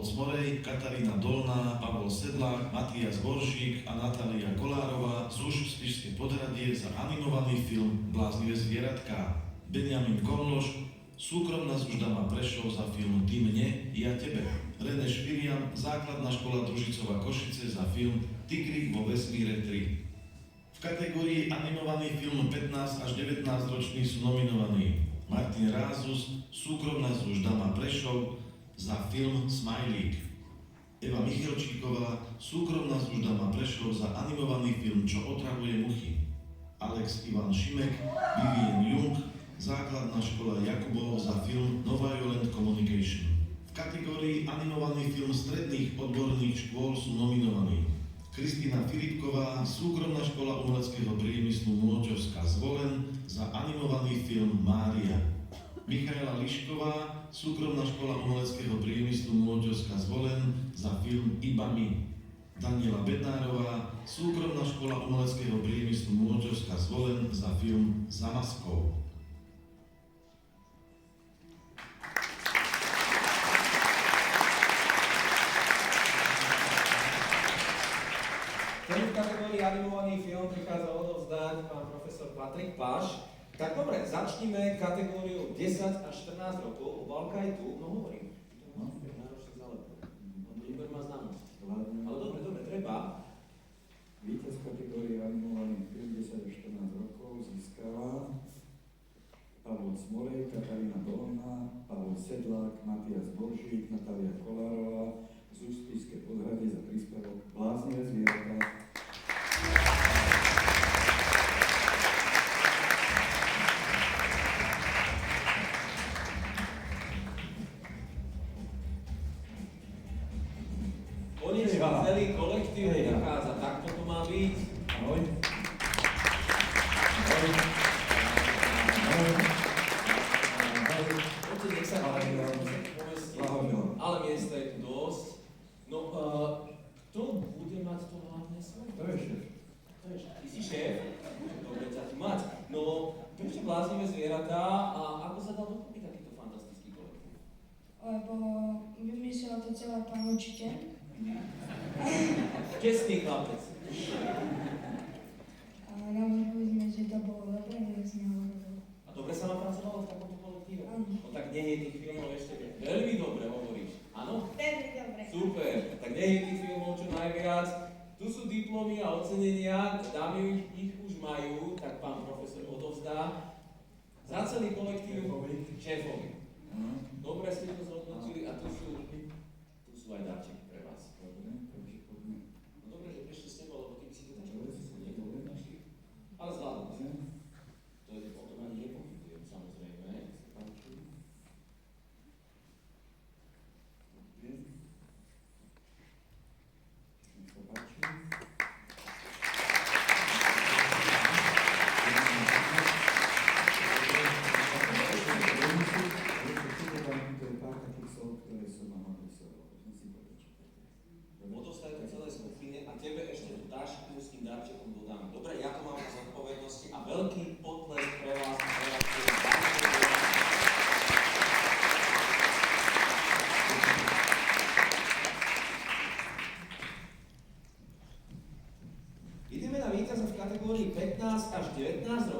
Pavol Cmorej, Katarína Dolná, Pavol Sedlák, Matias Boršík a Natália Kolárová z Spišské Podhradie za animovaný film Bláznivé zvieratká. Benjamin Konloš, Súkromná Zuždama Prešov za film Ty mne, ja tebe. René Špirian, Základná škola Družicova Košice za film Tigrik vo vesmíre 3. V kategórii animovaný film 15 až 19 roční sú nominovaní Martin Rázus, Súkromná Zuždama Prešov za film Smajlík. Eva Michelčíková, Súkromná Zuždama Prešov za animovaný film Čo otravuje muchy. Alex Ivan Šimek, Vivien Jung, Základná škola Jakubov za film Non-Violent Communication. V kategórii animovaný film stredných odborných škôl sú nominovaní Kristína Filipková, Súkromná škola umeleckého priemyslu Môčovská Zvolen za animovaný film Mária. Michaela Lišková, Súkromná škola umeleckého priemyslu Môčovská Zvolen za film Iba my. Daniela Bednárová, Súkromná škola umeleckého priemyslu Môčovská Zvolen za film Za maskou. V kategórii animovaný film prichádza odovzdať pán profesor Patrik Páš. Tak dobre, začníme kategóriu 10 až 14 rokov. Obálka je tu, no hovorím. Náročne zálepo. Liber má známosť. Ale dobre, treba. Víťaz kategórie animovaný film 10 až 14 rokov získava Pavol Cmorej, Katarína Dolná, Pavol Sedlák, Matias Boršík, Natália Kolárová z Spišské Podhradie za príspevok Bláznivé zvieratá. Konečne celý kolektív vychádza, takto to má byť. Ahoj. Poďte, nech sa pomestí. Ale miesta je tu dosť. No, kto bude mať to hlavné slovo? To je šéf. Ty si šéf? Dobre ťa tu mať. No, prečo Bláznivé zvieratá a ako sa dal dokopy takýto fantastický kolektív? Lebo vymyslel to celé pán učiteľ. Čestný chlapec. A navrhli sme, že to bolo dobré, tak sme hovorili. A dobre sa vám pracovalo v takomto kolektíve? Áno. No tak nech je tých filmov ešte veľmi dobre, hovoríš. Áno? Veľmi dobre. Super, tak nech je tých filmov čo najviac. Tu sú diplomy a ocenenia, dámy ich už majú, tak pán profesor odovzdá. Za celý kolektív šéfovi. Dobre ste to zhodnotili a tu sú aj darčeky pre vás. No dobre, že prišli s tebou, lebo ty by si to našli. Ale zvládol si. To je potom ani nepochybujem, samozrejme. Odovzdaj to celé skupine a tebe ešte tú tašku s tým darčekom dodám. Dobre, ja to mám na zodpovednosti a veľký potlesk pre vás a pre vás. Ideme na víťaza v kategórii 15 až 19